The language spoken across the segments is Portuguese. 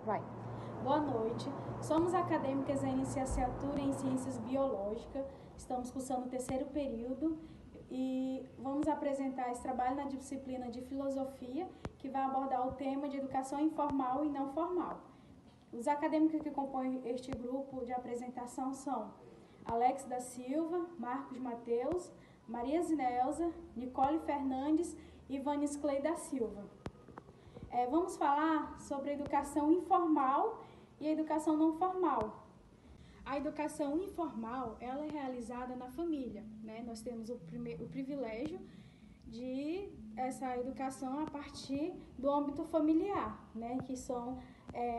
Vai. Boa noite. Somos acadêmicas em licenciatura em Ciências Biológicas. Estamos cursando o terceiro período e vamos apresentar esse trabalho na disciplina de Filosofia, que vai abordar o tema de educação informal e não formal. Os acadêmicos que compõem este grupo de apresentação são Alex da Silva, Marcos Mateus, Maria Zinelza, Nicole Fernandes e Vanis Clay da Silva. Vamos falar sobre a educação informal e a educação não formal. A educação informal, ela é realizada na família, né? Nós temos o privilégio de essa educação a partir do âmbito familiar, né? Que são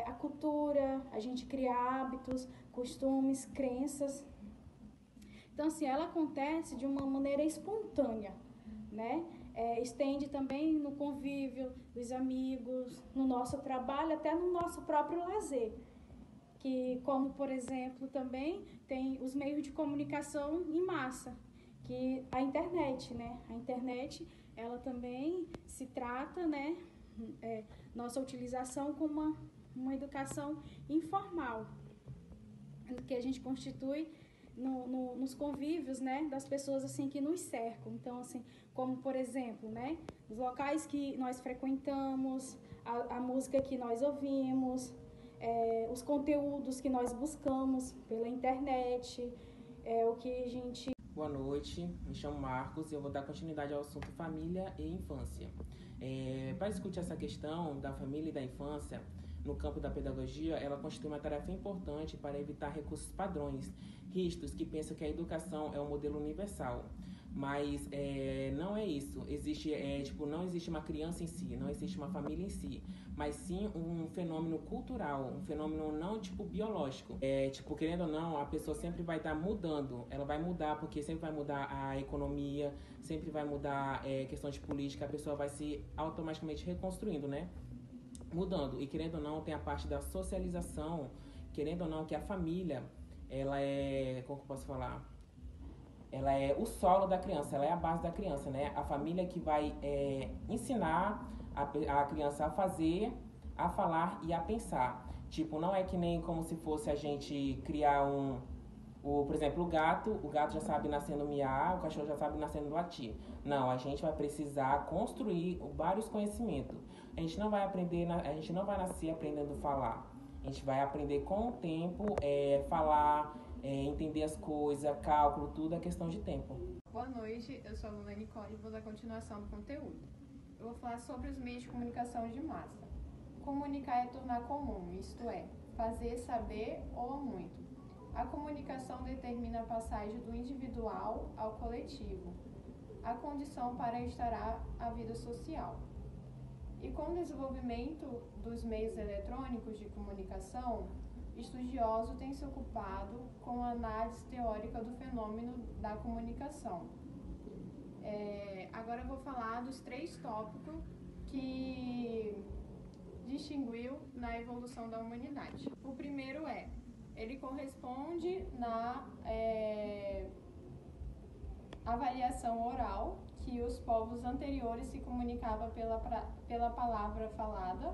a cultura, a gente cria hábitos, costumes, crenças. Então, assim, ela acontece de uma maneira espontânea, né? Estende também no convívio dos amigos, no nosso trabalho, até no nosso próprio lazer. Que, como, por exemplo, também tem os meios de comunicação em massa, que a internet, né? A internet, ela também se trata, né? Nossa utilização como uma educação informal, que a gente constitui nos convívios, né, das pessoas assim que nos cercam. Então, assim, como por exemplo, né, os locais que nós frequentamos, a música que nós ouvimos, os conteúdos que nós buscamos pela internet, o que a gente... Boa noite, me chamo Marcos e eu vou dar continuidade ao assunto família e infância. Para discutir essa questão da família e da infância, no campo da pedagogia, ela constitui uma tarefa importante para evitar recursos padrões, rígidos, que pensam que a educação é um modelo universal. Mas não é isso. Não existe uma criança em si, não existe uma família em si, mas sim um fenômeno cultural, um fenômeno não biológico. Querendo ou não, a pessoa sempre vai estar mudando. Ela vai mudar porque sempre vai mudar a economia, sempre vai mudar questão de política, a pessoa vai se automaticamente reconstruindo, né? Mudando. E querendo ou não, tem a parte da socialização, querendo ou não, que a família, ela como eu posso falar? Ela é o solo da criança, ela é a base da criança, né? A família que vai ensinar a criança a fazer, a falar e a pensar. Tipo, não é que nem como se fosse a gente criar por exemplo, o gato já sabe nascendo miar, o cachorro já sabe nascendo latir. Não, a gente vai precisar construir vários conhecimentos. A gente não vai nascer aprendendo a falar. A gente vai aprender com o tempo, falar, entender as coisas, cálculo, tudo é questão de tempo. Boa noite, eu sou a aluna Nicole e vou dar continuação do conteúdo. Eu vou falar sobre os meios de comunicação de massa. Comunicar é tornar comum, isto é, fazer saber ou muito. A comunicação determina a passagem do individual ao coletivo, a condição para instaurar a vida social. E com o desenvolvimento dos meios eletrônicos de comunicação, estudiosos têm se ocupado com a análise teórica do fenômeno da comunicação. Agora eu vou falar dos 3 tópicos que distinguiu na evolução da humanidade. O primeiro ele corresponde na avaliação oral, que os povos anteriores se comunicavam pela palavra falada.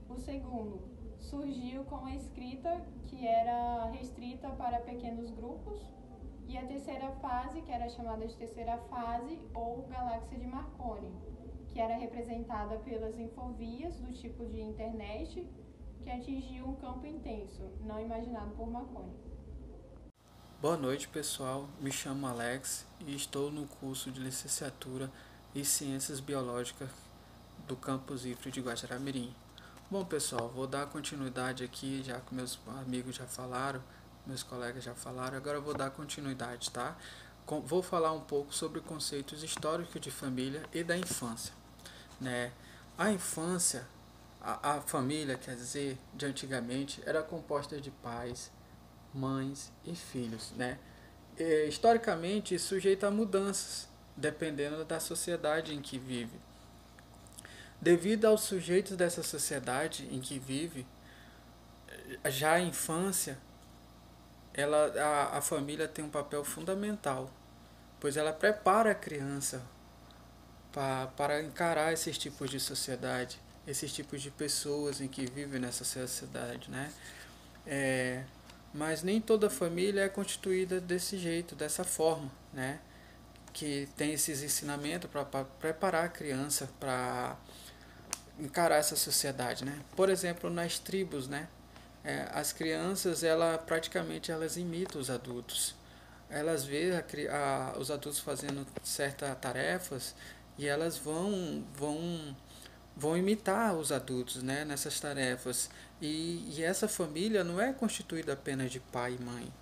O segundo surgiu com a escrita, que era restrita para pequenos grupos. E a terceira fase, que era chamada de terceira fase, ou galáxia de Marconi, que era representada pelas infovias do tipo de internet, que atingiu um campo intenso, não imaginado por Marconi. Boa noite, pessoal. Me chamo Alex e estou no curso de licenciatura em Ciências Biológicas do Campus IFRE de Guajará-Mirim. Bom, pessoal, vou dar continuidade aqui, já que meus amigos já falaram, meus colegas já falaram, agora eu vou dar continuidade, tá? Vou falar um pouco sobre conceitos históricos de família e da infância, né? A infância, a família, quer dizer, de antigamente, era composta de pais, mães e filhos, né? Historicamente, sujeita a mudanças, dependendo da sociedade em que vive. Devido aos sujeitos dessa sociedade em que vive, já a infância, a família tem um papel fundamental, pois ela prepara a criança para encarar esses tipos de sociedade, esses tipos de pessoas em que vivem nessa sociedade, né? Mas nem toda família é constituída desse jeito, dessa forma, né? Que tem esses ensinamentos para preparar a criança para encarar essa sociedade, né? Por exemplo, nas tribos, né? As crianças, praticamente elas imitam os adultos. Elas veem os adultos fazendo certas tarefas e elas vão imitar os adultos, né, nessas tarefas. E essa família não é constituída apenas de pai e mãe.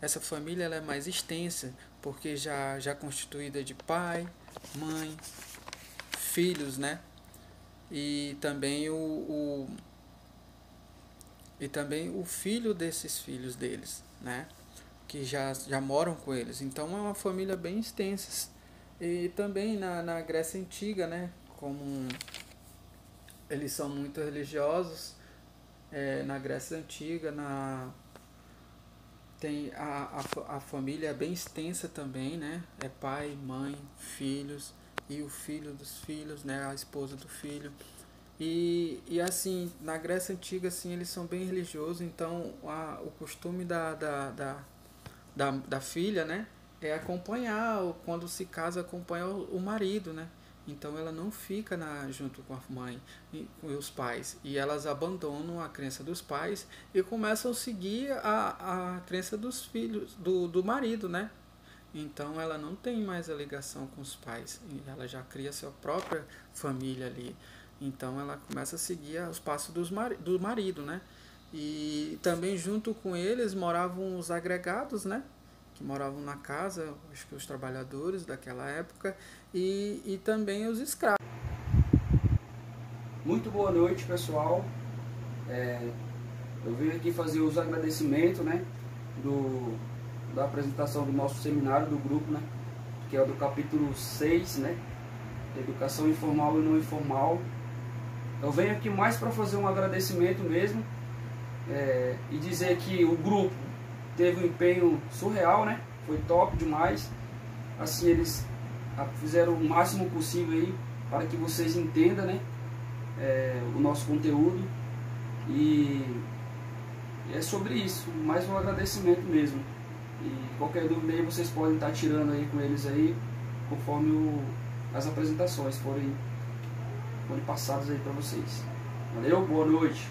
Essa família ela é mais extensa, porque já constituída de pai, mãe, filhos, né? E também o filho desses filhos deles, né? Que já moram com eles. Então é uma família bem extensa. E também na Grécia Antiga, né? Como eles são muito religiosos, na Grécia Antiga, tem a família é bem extensa também, né? É pai, mãe, filhos e o filho dos filhos, né? A esposa do filho. E assim, na Grécia Antiga, assim, eles são bem religiosos, então o costume da filha, né? É acompanhar, quando se casa, acompanha o marido, né? Então ela não fica junto com a mãe e com os pais. E elas abandonam a crença dos pais e começam a seguir a crença dos filhos, do marido, né? Então ela não tem mais a ligação com os pais. Ela já cria sua própria família ali. Então ela começa a seguir os passos do marido, né? E também junto com eles moravam os agregados, né? Que moravam na casa, acho que os trabalhadores daquela época, e também os escravos. Muito boa noite, pessoal. Eu venho aqui fazer os agradecimentos, né, da apresentação do nosso seminário do grupo, né, que é do capítulo 6, né, Educação Informal e Não Informal. Eu venho aqui mais para fazer um agradecimento mesmo, e dizer que o grupo teve um empenho surreal, né? Foi top demais. Assim, eles fizeram o máximo possível aí para que vocês entendam, né? O nosso conteúdo. E é sobre isso, mais um agradecimento mesmo. E qualquer dúvida aí vocês podem estar tirando aí com eles aí, conforme as apresentações forem passadas aí para vocês. Valeu, boa noite.